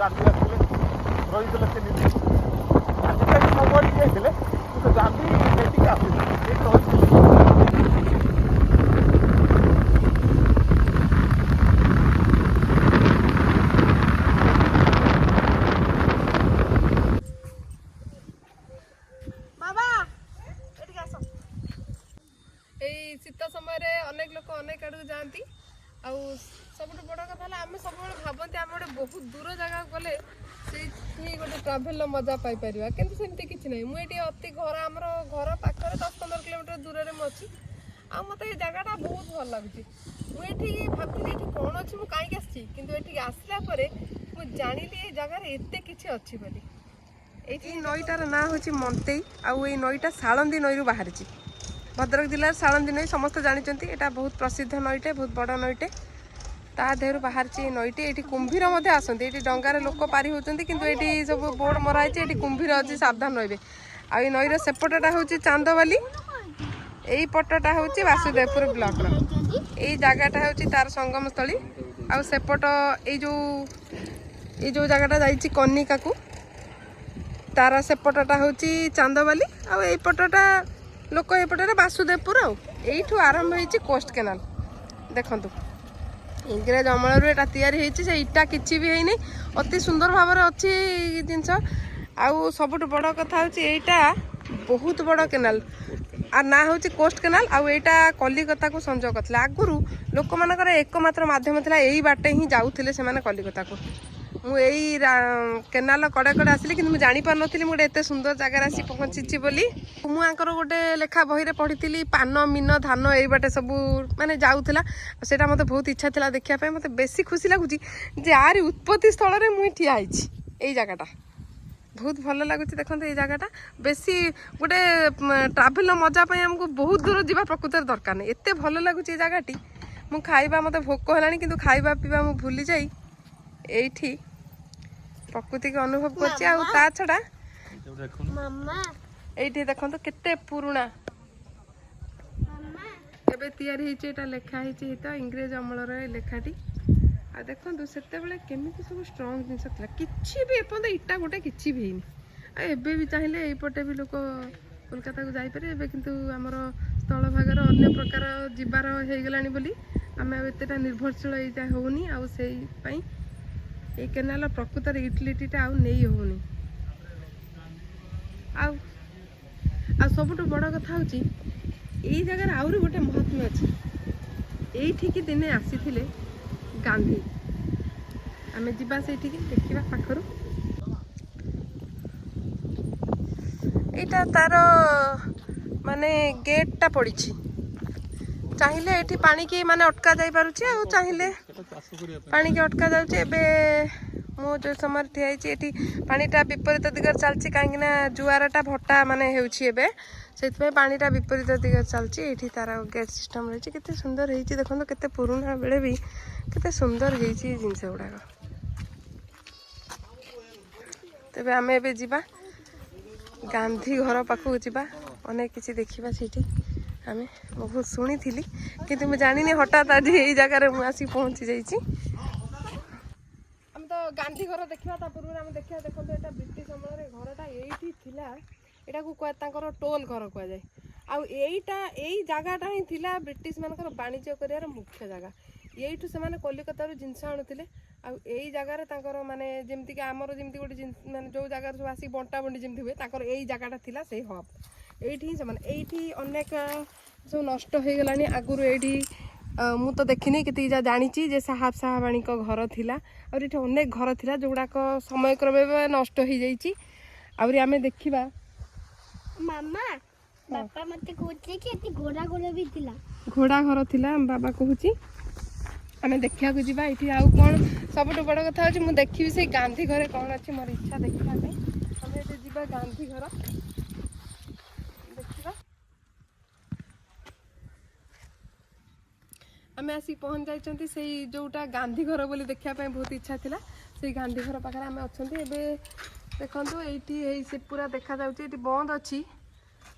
ଗାନ୍ଧୀ ଆସିଥିଲେ ରହିଥିଲେ 3 ଦିନ। ଆଜିକାଲି ସବୁଆଡ଼େ ଯାଇଥିଲେ କିନ୍ତୁ ଗାନ୍ଧୀ ସେଠିକି ଆସିଥିଲେ, ଏଠି ରହିଥିଲେ। শীত সময় অনেক লোক অনেক আড়ক যাতে सबुठ बड़ कथा आम सब भावती आम गोटे बहुत दूर जगह गले से गोटे ट्राभेल मजा पाइपर कि सेमती किसी ना मुझे अति घर आम घर पाखे 10-15 किलोमीटर दूर में अच्छी आ मत ये जगहटा बहुत भल लगुच मुझे भावी कौन अच्छी मुझे कहीं आसी कि आसला मुझे जानी ये जगार एत कि अच्छी बोली ये नईटार ना हूँ मंतेई आउ ये नईटा सालंदी नईरू बाहरी भद्रक जिलार सालंदी नई समस्त जानते यहाँ बहुत प्रसिद्ध नईटे बहुत बड़ नईटे ता देहरु बाहर नईटी ये कुंभीर आसती ये डंगार लोक पारि होती कि ये सब बोर्ड मराई ये कुंभीर अच्छी सावधान रे आई नईर सेपटा हूँ चांदवाली यही पटटा हूँ वासुदेवपुर ब्लॉक यही जगहटा हूँ तार संगम स्थली आउ सेपट ये जो जगहटा जाइए कनिका को तार सेपटा हूँ चांदवाली आउ यही पटटा लोक एपटे वासुदेवपुर आठू आरंभ हो कोस्ट केनाल देखु इंग्रेज अमलू यहाँ या इटा किसी भी है अति सुंदर भाव अच्छी जिनस आउ सबुठ बड़ कथा यहाँ बहुत बड़ केनाल आ ना हूँ कोस्ट केनाल आउ यहाँ कलिकता को संजोग करते आगुरी लोक मानकर एकमात्र माध्यम था यही बाटे ही जाऊे से कलिकता को मुझे केनाल कड़े कड़े आसली कि जापार नी गोटे एत सुंदर जगार आसी पहुँची बोली मुझे गोटे लेखा बही में पढ़ी पान मीन धान यही बाटे सब माने जाऊला से मत बहुत इच्छा था देखापी मत बेसी खुशी लगुच आरी उत्पत्ति स्थल में मुझे ठिया यही जगहटा बहुत भल लगुच देखते ये जगहटा बेसी गोटे ट्राभेल मजापी आमको बहुत दूर जावा प्रकृत दरकार नहीं एत भल लगुच ये जगहटी मु खाइबा मत भोक है कि खाइबा पीवा मु भूली जाई एठी प्रकृति को अनुभव कर छड़ा ये देखो केते पुराणा एबे तैयारी होइछे लेखा होइछे तो इंग्रेज अमलर लेखाटी आ देखो से केमिति सब स्ट्रॉन्ग जिनस था किसी भी एपर्यंत इटा गोटे किसी भी है एबे भी चाहिए यहीपटे भी लोक कोलकाता को जापे किंतु आमर स्थल भागर अन्य प्रकार जीवार हो गलानी बोली आम एतेटा निर्भरशील यहाँ होनी आउ से ये केनाल प्रकृत यूटिलिटीटा आउ नहीं होनी आ सबुठ बड़ कथा हूँ यही जगार आहरी गोटे महात्म्य अच्छी ये दिने आसी गांधी आम जा से देखा पाखर यहाँ तार माने गेटटा पड़ी चाहिए ये पानी की माने अटका जाई पारुछि आ चाहिए पानी की अटका जाउछि मो जो समय ठिया पानीटा विपरीत दिगरे चलछि कहीं जुआरटा भट्टा माने हेउछि एबे से पानीटा विपरीत दिगरे चलछि एठी तार गेट सिस्टम रही केते सुंदर हेछि देखो केते पुराना बेले भी केते सुंदर हेछि जिनस गुड़ाक तेबे आमे एबे जिबा गांधी घर पाखु जिबा अनेक किछि देखिबा सेठी आमे बहुत शुणी थी कि मुझे जानी हठात आज यही जगार मुझे आसी पहुँची जाइए आम तो गांधी घर देखा पूर्व आम देखा देखो यहाँ ब्रिटिश अमल घरटा यही यहाँ को टोल घर कहुए आईटा यही जगहटा ही थिला ब्रिटिश मानकर वाणिज्य कर मुख्य जगह यहीठू से कलिकता जिनस आणुले आई जगार माने जमती आमर जमी गोटे माने जो जगार सब आसिक बंटा बंटी जमी हुए यही जगहटा थिला से हब ये से अनेक सब नष्ट हो गला आगुरी ये मु तो देखनी कि जानी जे साहब साहबाणी घर थिला और ये अनेक घर थिला जोगुड़ाक समय क्रमे नष्ट हो जाइए आउरी आमे देखिबा मामा बापा मते कहते कि एती घोड़ा घर भी थिला घोड़ा घर थिला बाबा कहूची आमे देखिया को जिबा इठी आउ कोन सबट बड़ कथा होची मु देखिबी से गांधी घरे कोन अछि मोर इच्छा देखिबा पे हमें एते जिबा गांधी घर देखिबा आमे आसी पहुंच जाइचंती से जोटा गांधी घर बोली देखिया पे बहुत इच्छा थिला से गांधी घर पाखरे आमे अछंती एबे देखंतु एठी हे से पूरा देखा जाउची एठी बंद अछि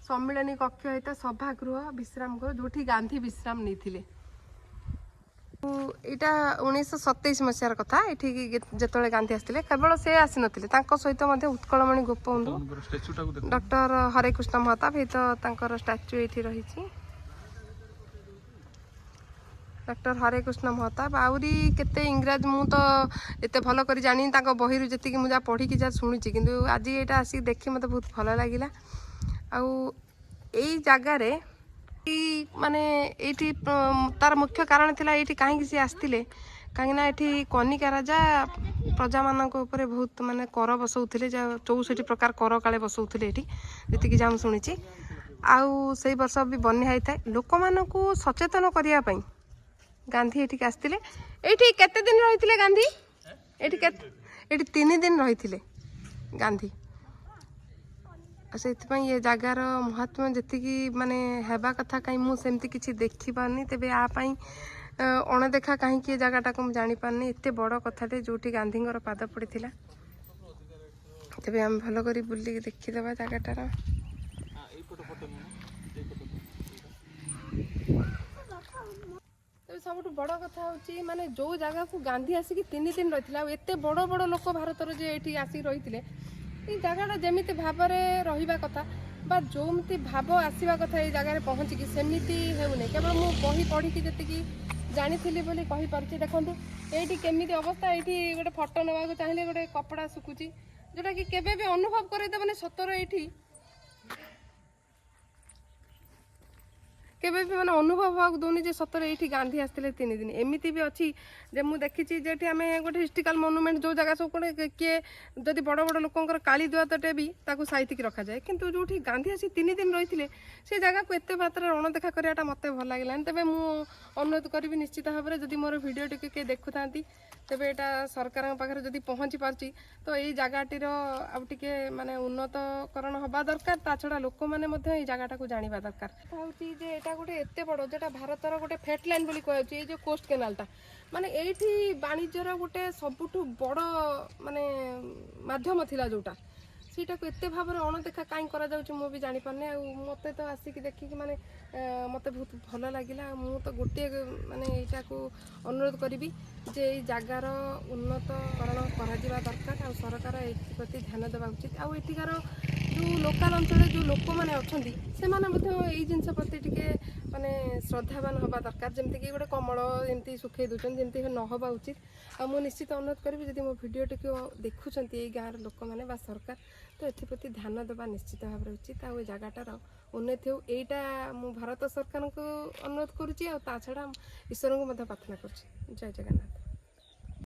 सम्मेलनी कक्ष हेता सभागृह विश्राम गृह जोठी गांधी विश्राम नैथिले ଏଇଟା 1927 ମସିହାର କଥା। ଏଠିକି ଯେତେବେଳେ ଗାନ୍ଧୀ ଆସିଥିଲେ କେବଳ ସେ ଆସିନଥିଲେ, ତାଙ୍କ ସହିତ ମଧ୍ୟ ଉତ୍କଳମଣି ଗୋପବନ୍ଧୁ, ଡକ୍ଟର ହରେକୃଷ୍ଣ ମହତାବ ଏଇ ତ ତାଙ୍କର ଷ୍ଟାଚ୍ୟୁ ଏଇଠି ରହିଛି। ଡକ୍ଟର ହରେକୃଷ୍ଣ ମହତାବ ଆହୁରି କେତେ ଇଂରାଜ, ମୁଁ ତ ଏତେ ଭଲ କରି ଜାଣିନି, ତାଙ୍କ ବହିରୁ ଯେତିକି ମୁଁ ଯାହା ପଢ଼ିକି ଯାହା ଶୁଣିଛି, କିନ୍ତୁ ଆଜି ଏଇଟା ଆସିକି ଦେଖି ମୋତେ ବହୁତ ଭଲ ଲାଗିଲା। ଆଉ ଏଇ ଜାଗାରେ ମାନେ ଏଇଠି ତାର ମୁଖ୍ୟ କାରଣ ଥିଲା ଏଇଠି କାହିଁକି ସିଏ ଆସିଥିଲେ, କାହିଁକିନା ଏଠି କନିକା ରାଜା ପ୍ରଜାମାନଙ୍କ ଉପରେ ବହୁତ ମାନେ କର ବସଉଥିଲେ, ଯାହା 64 ପ୍ରକାର କର କାଳେ ବସଉଥିଲେ ଏଠି, ଯେତିକି ଯାହା ମୁଁ ଶୁଣିଛି। ଆଉ ସେଇ ବର୍ଷ ବି ବନ୍ୟା ହେଇଥାଏ, ଲୋକମାନଙ୍କୁ ସଚେତନ କରିବା ପାଇଁ ଗାନ୍ଧୀ ଏଠିକି ଆସିଥିଲେ। ଏଇଠି କେତେ ଦିନ ରହିଥିଲେ ଗାନ୍ଧୀ? ଏଠି 3 ଦିନ ରହିଥିଲେ ଗାନ୍ଧୀ। ଆଉ ସେଥିପାଇଁ ଏ ଜାଗାର ମହାତ୍ମ୍ୟ ଯେତିକି ମାନେ ହେବା କଥା, କାହିଁ ମୁଁ ସେମିତି କିଛି ଦେଖିପାରୁନି। ତେବେ ଆ ପାଇଁ ଅଣଦେଖା କାହିଁକି ଏ ଜାଗାଟାକୁ ମୁଁ ଜାଣିପାରୁନି। ଏତେ ବଡ଼ କଥାଟେ ଯେଉଁଠି ଗାନ୍ଧୀଙ୍କର ପାଦ ପଡ଼ିଥିଲା। ତେବେ ଆମେ ଭଲ କରି ବୁଲିକି ଦେଖିଦେବା ଜାଗାଟାର। ତେବେ ସବୁଠୁ ବଡ଼ କଥା ହେଉଛି ମାନେ ଯେଉଁ ଜାଗାକୁ ଗାନ୍ଧୀ ଆସିକି 3 ଦିନ ରହିଥିଲେ, ଆଉ ଏତେ ବଡ଼ ବଡ଼ ଲୋକ ଭାରତର ଯେ ଏଠି ଆସିକି ରହିଥିଲେ, ଏଇ ଜାଗାଟା ଯେମିତି ଭାବରେ ରହିବା କଥା ବା ଯେମିତି ଭାବ ଆସିବା କଥା ଏଇ ଜାଗାରେ ପହଞ୍ଚିକି, ସେମିତି ହେଉନି। କେବଳ ମୁଁ ବହି ପଢ଼ିକି ଯେତିକି ଜାଣିଥିଲି ବୋଲି କହିପାରୁଛି। ଦେଖନ୍ତୁ ଏଇଠି କେମିତି ଅବସ୍ଥା, ଏଇଠି ଗୋଟେ ଫଟୋ ନେବାକୁ ଚାହିଁଲେ ଗୋଟେ କପଡ଼ା ଶୁଖୁଛି, ଯେଉଁଟାକି କେବେ ବି ଅନୁଭବ କରେଇଦେବନି ସତରେ ଏଇଠି କେବେ ବି ମାନେ ଅନୁଭବ ହେବାକୁ ଦେଉନି ଯେ ସତରେ ଏଇଠି ଗାନ୍ଧୀ ଆସିଥିଲେ 3 ଦିନ। ଏମିତି ବି ଅଛି ଯେ ମୁଁ ଦେଖିଛି ଯେଠି ଆମେ ଗୋଟେ ହିଷ୍ଟ୍ରିକାଲ ମନୁମେଣ୍ଟ ଯେଉଁ ଜାଗା ସବୁ ଗୋଟେ କିଏ ଯଦି ବଡ଼ ବଡ଼ ଲୋକଙ୍କର କାଳି ଦୁଆତଟେ ବି ତାକୁ ସାଇତିକି ରଖାଯାଏ, କିନ୍ତୁ ଯେଉଁଠି ଗାନ୍ଧୀ ଆସି 3 ଦିନ ରହିଥିଲେ ସେ ଜାଗାକୁ ଏତେ ମାତ୍ରାରେ ଅଣଦେଖା କରିବାଟା ମୋତେ ଭଲ ଲାଗିଲାନି। ତେବେ ମୁଁ ଅନୁରୋଧ କରିବି ନିଶ୍ଚିତ ଭାବରେ ଯଦି ମୋର ଭିଡ଼ିଓଟିକୁ କିଏ ଦେଖୁଥାନ୍ତି, ତେବେ ଏଇଟା ସରକାରଙ୍କ ପାଖରେ ଯଦି ପହଞ୍ଚି ପାରୁଛି ତ ଏଇ ଜାଗାଟିର ଆଉ ଟିକେ ମାନେ ଉନ୍ନତକରଣ ହେବା ଦରକାର। ତା ଛଡ଼ା ଲୋକମାନେ ମଧ୍ୟ ଏଇ ଜାଗାଟାକୁ ଜାଣିବା ଦରକାର। ହେଉଛି ଯେ ଏଇଟା ଗୋଟେ ଏତେ ବଡ଼, ଯେଟା ଭାରତର ଗୋଟେ ଫେଟ୍ ଲାଇନ୍ ବୋଲି କୁହାଯାଉଛି, ଏଇ ଯେଉଁ କୋଷ୍ଟ କେନାଲଟା, ମାନେ ଏଇଠି ବାଣିଜ୍ୟର ଗୋଟେ ସବୁଠୁ ବଡ଼ ମାନେ ମାଧ୍ୟମ ଥିଲା ଯେଉଁଟା, ସେଇଟାକୁ ଏତେ ଭାବରେ ଅଣଦେଖା କାହିଁ କରାଯାଉଛି ମୁଁ ବି ଜାଣିପାରୁନି। ଆଉ ମୋତେ ତ ଆସିକି ଦେଖିକି ମାନେ ମୋତେ ବହୁତ ଭଲ ଲାଗିଲା। ଆଉ ମୁଁ ତ ଗୋଟିଏ ମାନେ ଏଇଟାକୁ ଅନୁରୋଧ କରିବି ଯେ ଏଇ ଜାଗାର ଉନ୍ନତକରଣ କରାଯିବା ଦରକାର, ଆଉ ସରକାର ଏଥିପ୍ରତି ଧ୍ୟାନ ଦେବା ଉଚିତ। ଆଉ ଏଠିକାର ଯେଉଁ ଲୋକାଲ ଅଞ୍ଚଳରେ ଯେଉଁ ଲୋକମାନେ ଅଛନ୍ତି ସେମାନେ ମଧ୍ୟ ଏଇ ଜିନିଷ ପ୍ରତି ଟିକେ ମାନେ ଶ୍ରଦ୍ଧାବାନ ହେବା ଦରକାର। ଯେମିତିକି ଗୋଟେ କମଳ ଏମିତି ଶୁଖେଇ ଦେଉଛନ୍ତି, ଯେମିତି ନ ହେବା ଉଚିତ। ଆଉ ମୁଁ ନିଶ୍ଚିତ ଅନୁରୋଧ କରିବି ଯଦି ମୋ ଭିଡ଼ିଓଟିକୁ ଦେଖୁଛନ୍ତି ଏଇ ଗାଁର ଲୋକମାନେ ବା ସରକାର, ତ ଏଥିପ୍ରତି ଧ୍ୟାନ ଦେବା ନିଶ୍ଚିତ ଭାବରେ ଉଚିତ। ଆଉ ଏ ଜାଗାଟାର ଉନ୍ନତି ହେଉ, ଏଇଟା ମୁଁ ଭାରତ ସରକାରଙ୍କୁ ଅନୁରୋଧ କରୁଛି। ଆଉ ତା ଛଡ଼ା ଈଶ୍ୱରଙ୍କୁ ମଧ୍ୟ ପ୍ରାର୍ଥନା କରୁଛି। ଜୟ ଜଗନ୍ନାଥ।